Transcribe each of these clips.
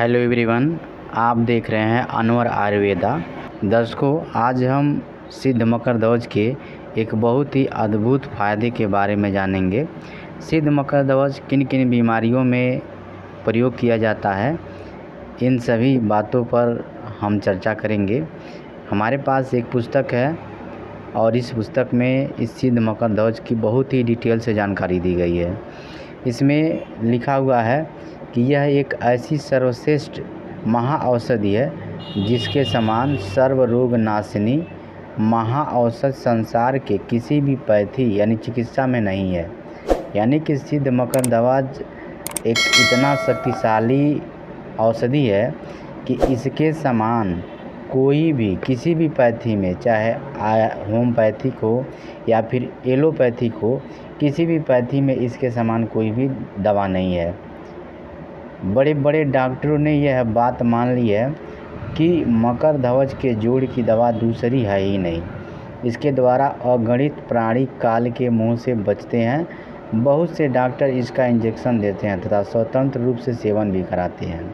Hello everyone, आप देख रहे हैं अनवर आयुर्वेदा। दर्शकों, आज हम सिद्ध मकरध्वज के एक बहुत ही अद्भुत फ़ायदे के बारे में जानेंगे। सिद्ध मकरध्वज किन किन बीमारियों में प्रयोग किया जाता है, इन सभी बातों पर हम चर्चा करेंगे। हमारे पास एक पुस्तक है और इस पुस्तक में इस सिद्ध मकरध्वज की बहुत ही डिटेल से जानकारी दी गई है। इसमें लिखा हुआ है कि यह एक ऐसी सर्वश्रेष्ठ महाऔषधि है जिसके समान सर्व रोग नाशिनी महाऔषध संसार के किसी भी पैथी यानी चिकित्सा में नहीं है। यानी कि सिद्ध मकरध्वज एक इतना शक्तिशाली औषधि है कि इसके समान कोई भी किसी भी पैथी में, चाहे होम्योपैथिक हो या फिर एलोपैथिक हो, किसी भी पैथी में इसके समान कोई भी दवा नहीं है। बड़े बड़े डॉक्टरों ने यह बात मान ली है कि मकरध्वज के जोड़ की दवा दूसरी है ही नहीं। इसके द्वारा अगणित प्राणी काल के मुंह से बचते हैं। बहुत से डॉक्टर इसका इंजेक्शन देते हैं तथा स्वतंत्र रूप से सेवन भी कराते हैं।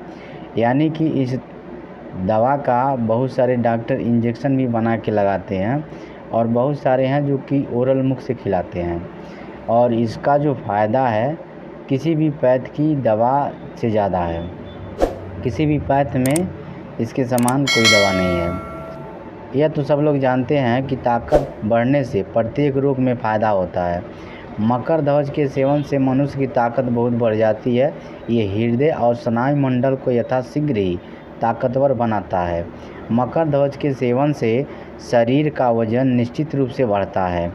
यानी कि इस दवा का बहुत सारे डॉक्टर इंजेक्शन भी बना के लगाते हैं और बहुत सारे हैं जो कि ओरल मुख से खिलाते हैं। और इसका जो फ़ायदा है किसी भी पैथ की दवा से ज़्यादा है। किसी भी पैथ में इसके समान कोई दवा नहीं है। यह तो सब लोग जानते हैं कि ताकत बढ़ने से प्रत्येक रोग में फ़ायदा होता है। मकरध्वज के सेवन से मनुष्य की ताकत बहुत बढ़ जाती है। ये हृदय और स्नायु मंडल को यथाशीघ्र ही ताकतवर बनाता है। मकरध्वज के सेवन से शरीर का वजन निश्चित रूप से बढ़ता है।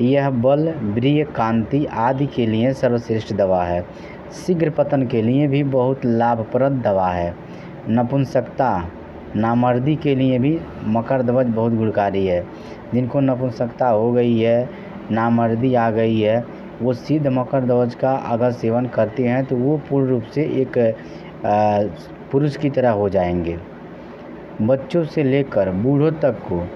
यह बल, वीर्य, कांति आदि के लिए सर्वश्रेष्ठ दवा है। शीघ्र पतन के लिए भी बहुत लाभप्रद दवा है। नपुंसकता, नामर्दी के लिए भी मकरध्वज बहुत गुणकारी है। जिनको नपुंसकता हो गई है, नामर्दी आ गई है, वो सिद्ध मकरध्वज का अगर सेवन करते हैं तो वो पूर्ण रूप से एक पुरुष की तरह हो जाएंगे। बच्चों से लेकर बूढ़ों तक को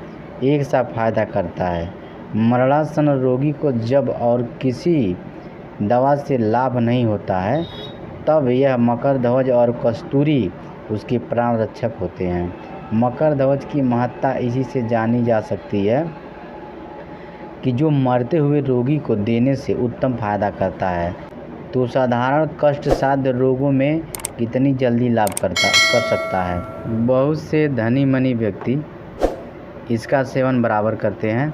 एक सा फायदा करता है। मरणासन रोगी को जब और किसी दवा से लाभ नहीं होता है तब यह मकरध्वज और कस्तूरी उसके प्राण रक्षक होते हैं। मकरध्वज की महत्ता इसी से जानी जा सकती है कि जो मरते हुए रोगी को देने से उत्तम फायदा करता है तो साधारण कष्ट साध्य रोगों में कितनी जल्दी लाभ कर सकता है। बहुत से धनी मनी व्यक्ति इसका सेवन बराबर करते हैं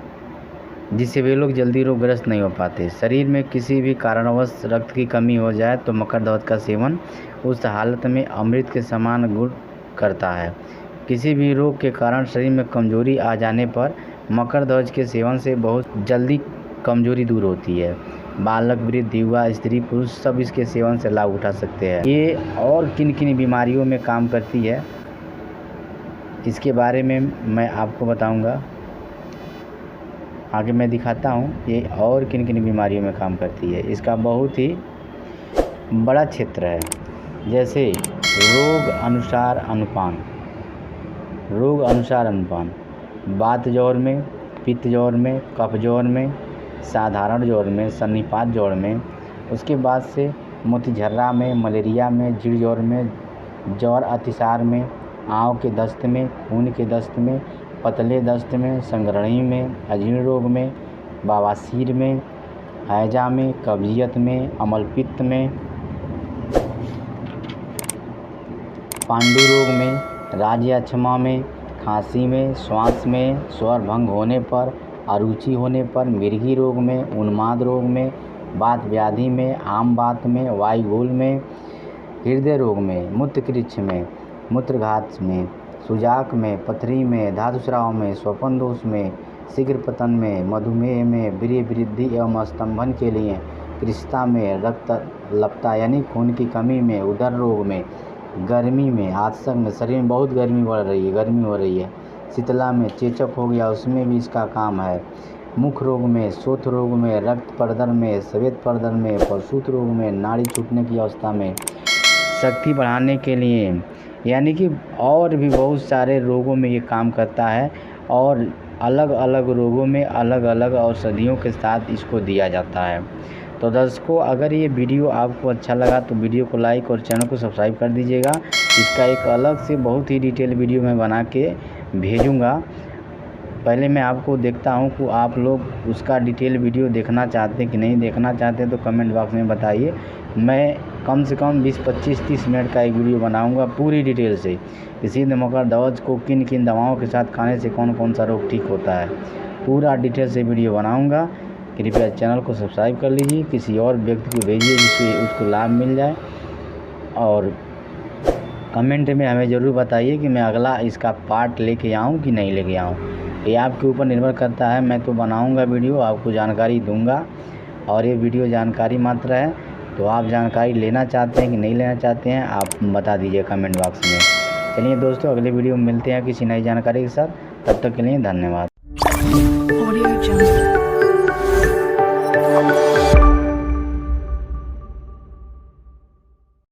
जिससे वे लोग जल्दी रोगग्रस्त नहीं हो पाते। शरीर में किसी भी कारणवश रक्त की कमी हो जाए तो मकरध्वज का सेवन उस हालत में अमृत के समान गुण करता है। किसी भी रोग के कारण शरीर में कमजोरी आ जाने पर मकरध्वज के सेवन से बहुत जल्दी कमजोरी दूर होती है। बालक, वृद्ध, युवा, स्त्री, पुरुष सब इसके सेवन से लाभ उठा सकते हैं। ये और किन किन बीमारियों में काम करती है इसके बारे में मैं आपको बताऊंगा। आगे मैं दिखाता हूँ ये और किन किन बीमारियों में काम करती है। इसका बहुत ही बड़ा क्षेत्र है। जैसे रोग अनुसार अनुपान, वात ज्वर में, पित्त ज्वर में, कफ ज्वर में, साधारण ज्वर में, सन्निपात ज्वर में, उसके बाद से मोतीझर्रा में, मलेरिया में, जीड़ ज्वर में, ज्वर अतिसार में, आँव के दस्त में, खून के दस्त में, पतले दस्त में, संग्रहणी में, अजीर्ण रोग में, बवासीर में, हैजा में, कब्जियत में, अम्लपित्त में, पांडु रोग में, राज्यक्षमा में, खांसी में, श्वास में, स्वर भंग होने पर, अरुचि होने पर, मिर्गी रोग में, उन्माद रोग में, वात व्याधि में, आम वात में, वायुगोल में, हृदय रोग में, मूत्रकृच्छ में, मूत्रघात में, सुजाक में, पथरी में, धातुस्राव में, स्वपन दोष में, शीघ्र पतन में, मधुमेह में, वीर्य वृद्धि एवं स्तंभन के लिए, कृष्णता में, रक्तलपता यानी खून की कमी में, उदर रोग में, गर्मी में, आतशक में, शरीर में बहुत गर्मी हो रही है, शीतला में, चेचक हो गया उसमें भी इसका काम है, मुख रोग में, शोथ रोग में, रक्त प्रदर में, श्वेत प्रदर में, प्रसूत रोग में, नाड़ी छूटने की अवस्था में, शक्ति बढ़ाने के लिए, यानी कि और भी बहुत सारे रोगों में ये काम करता है। और अलग अलग रोगों में अलग अलग औषधियों के साथ इसको दिया जाता है। तो दर्शकों, अगर ये वीडियो आपको अच्छा लगा तो वीडियो को लाइक और चैनल को सब्सक्राइब कर दीजिएगा। इसका एक अलग से बहुत ही डिटेल वीडियो मैं बना के भेजूँगा। पहले मैं आपको देखता हूँ कि आप लोग उसका डिटेल वीडियो देखना चाहते हैं कि नहीं देखना चाहते, तो कमेंट बॉक्स में बताइए। मैं कम से कम 20, 25, 30 मिनट का एक वीडियो बनाऊंगा पूरी डिटेल से कि सिद्ध मकर दौज को किन किन दवाओं के साथ खाने से कौन कौन सा रोग ठीक होता है। पूरा डिटेल से वीडियो बनाऊंगा। कृपया चैनल को सब्सक्राइब कर लीजिए, किसी और व्यक्ति को भेजिए जिससे उसको लाभ मिल जाए, और कमेंट में हमें ज़रूर बताइए कि मैं अगला इसका पार्ट लेके आऊँ कि नहीं लेके आऊँ। ये आपके ऊपर निर्भर करता है। मैं तो बनाऊंगा वीडियो, आपको जानकारी दूंगा, और ये वीडियो जानकारी मात्र है। तो आप जानकारी लेना चाहते हैं कि नहीं लेना चाहते हैं, आप बता दीजिए कमेंट बॉक्स में। चलिए दोस्तों, अगले वीडियो में मिलते हैं किसी नई जानकारी के साथ। तब तक के लिए धन्यवाद।